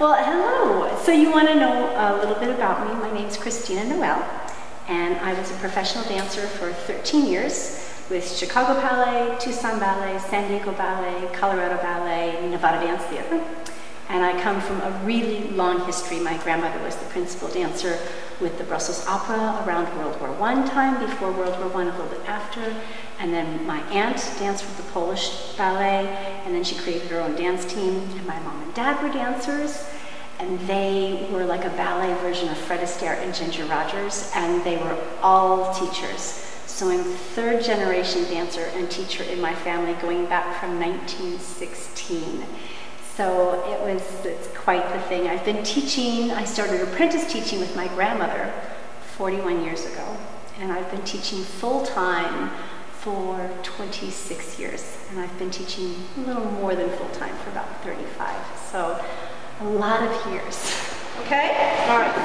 Well, hello. So you want to know a little bit about me. My name's Christina Noel, and I was a professional dancer for 13 years with Chicago Ballet, Tucson Ballet, San Diego Ballet, Colorado Ballet, Nevada Dance Theater. And I come from a really long history. My grandmother was the principal dancer with the Brussels Opera around World War I time, before World War I, a little bit after. And then my aunt danced with the Polish ballet, and then she created her own dance team. And my mom and dad were dancers, and they were like a ballet version of Fred Astaire and Ginger Rogers, and they were all teachers. So I'm third generation dancer and teacher in my family, going back from 1916. So it's quite the thing. I've been teaching, I started apprentice teaching with my grandmother 41 years ago, and I've been teaching full-time for 26 years, and I've been teaching a little more than full-time for about 35, so a lot of years. Okay? All right.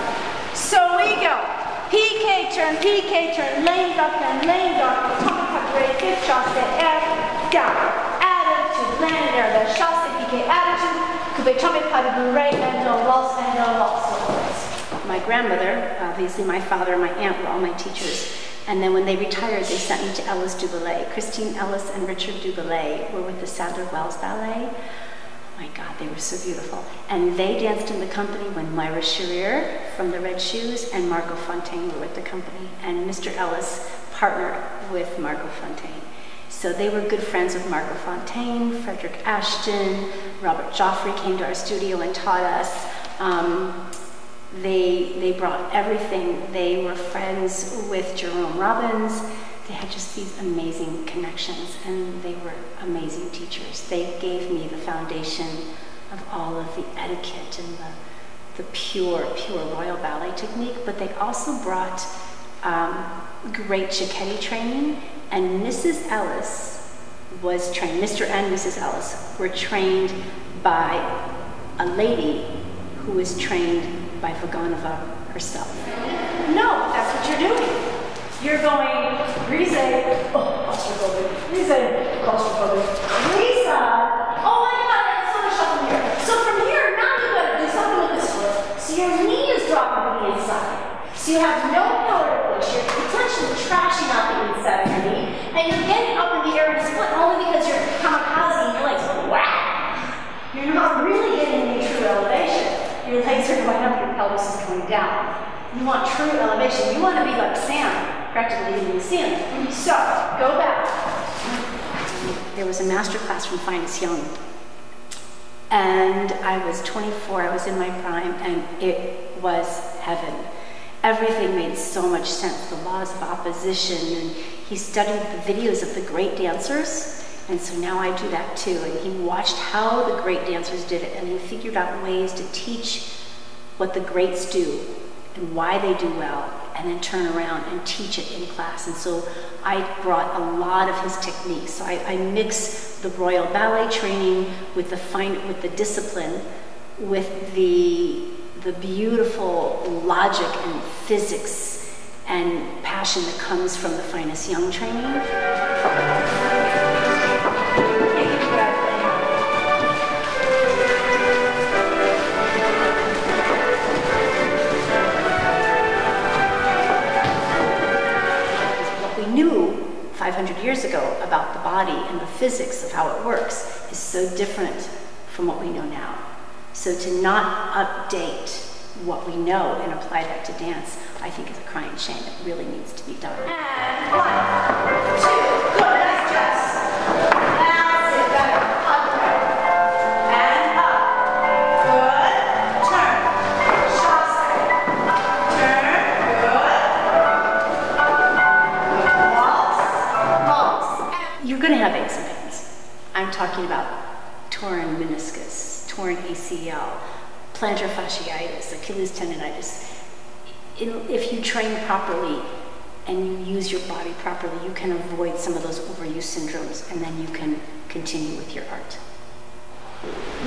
So we go. PK turn, lane up and lane dark, tongue cut great, fifth chasse, air, down. Attitude, land air, the chasse, PK attitude, coupe trumpet, pas de bourrée, and no loss, and no loss. My grandmother, obviously my father and my aunt were all my teachers. And then when they retired, they sent me to Ellis du Ballet. Christine Ellis and Richard du Ballet were with the Sadler Wells Ballet. Oh my God, they were so beautiful. And they danced in the company when Myra Scherer from the Red Shoes and Margot Fontaine were with the company. And Mr. Ellis partnered with Margot Fontaine. So they were good friends with Margot Fontaine, Frederick Ashton, Robert Joffrey came to our studio and taught us. They brought everything. They were friends with Jerome Robbins. They had just these amazing connections, and they were amazing teachers. They gave me the foundation of all of the etiquette and the pure royal ballet technique, but they also brought great Cicchetti training, and Mrs. Ellis was trained, Mr. and Mrs. Ellis were trained by a lady who was trained by Vaganova herself. No, that's what you're doing. You're going, Rise, oh, claustrophobic, Rise, claustrophobic, Rise, oh my God, it's so much up from here. So from here, now you gotta do something with this foot. So your knee is dropping to the inside. So you have no power to push. You're potentially trashing out the inside of your knee, and you're getting up in the air and split only because you're kamikaze and your legs are whack. You're not really getting any true elevation. Your legs are going up, your pelvis is going down. You want true elevation. You want to be like Sam, practically in the sand. So, go back. There was a master class from Finest Young. And I was 24, I was in my prime, and it was heaven. Everything made so much sense, the laws of opposition, and he studied the videos of the great dancers. And so now I do that too. And he watched how the great dancers did it, and he figured out ways to teach what the greats do and why they do well, and then turn around and teach it in class. And so I brought a lot of his techniques. So I mix the royal ballet training with the discipline, with the beautiful logic and physics and passion that comes from the Finest Young training. What we knew 500 years ago about the body and the physics of how it works is so different from what we know now. So to not update what we know and apply that to dance, I think is a crying shame. It really needs to be done. And 1, 2, good, nice dress. That's it, better. Up, and up. Good. Turn. Chasse. Turn. Good. Waltz. You're going to have aches and pains. I'm talking about torn meniscus, torn ACL, plantar fasciitis, Achilles tendonitis. If you train properly and you use your body properly, you can avoid some of those overuse syndromes, and then you can continue with your art.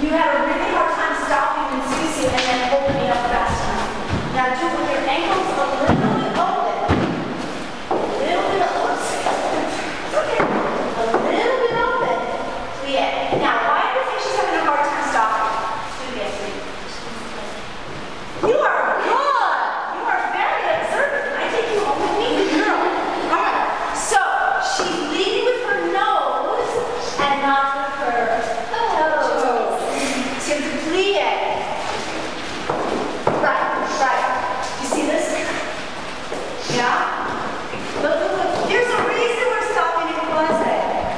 You had a really hard time stopping and squeezing and then opening up fast enough. Now do it with your ankles a little bit open. A little bit open. Okay. A little bit open. Yeah. Now, why do you think she's having a hard time stopping? Do it again. plie. Right. You see this? Yeah? Look. There's a reason we're stopping in croisé.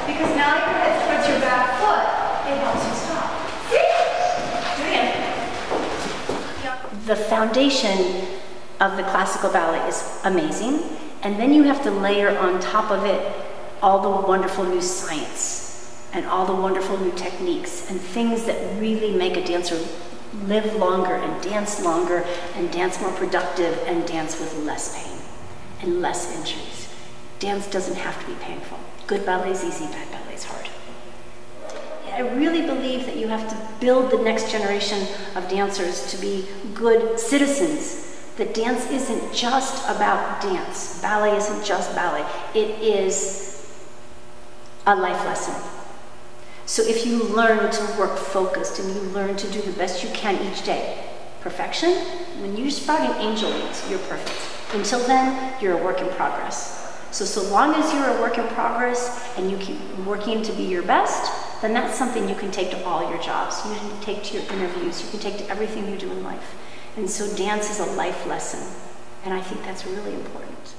Because now your head towards your back foot, it helps you stop. See? Do it again. The foundation of the classical ballet is amazing. And then you have to layer on top of it all the wonderful new science and all the wonderful new techniques and things that really make a dancer live longer and dance more productive and dance with less pain and less injuries. Dance doesn't have to be painful. Good ballet is easy, bad ballet is hard. I really believe that you have to build the next generation of dancers to be good citizens. That dance isn't just about dance. Ballet isn't just ballet. It is a life lesson. So if you learn to work focused and you learn to do the best you can each day, perfection, when you're sprouting angel wings, you're perfect. Until then, you're a work in progress. So long as you're a work in progress and you keep working to be your best, then that's something you can take to all your jobs. You can take to your interviews. You can take to everything you do in life. And so dance is a life lesson. And I think that's really important.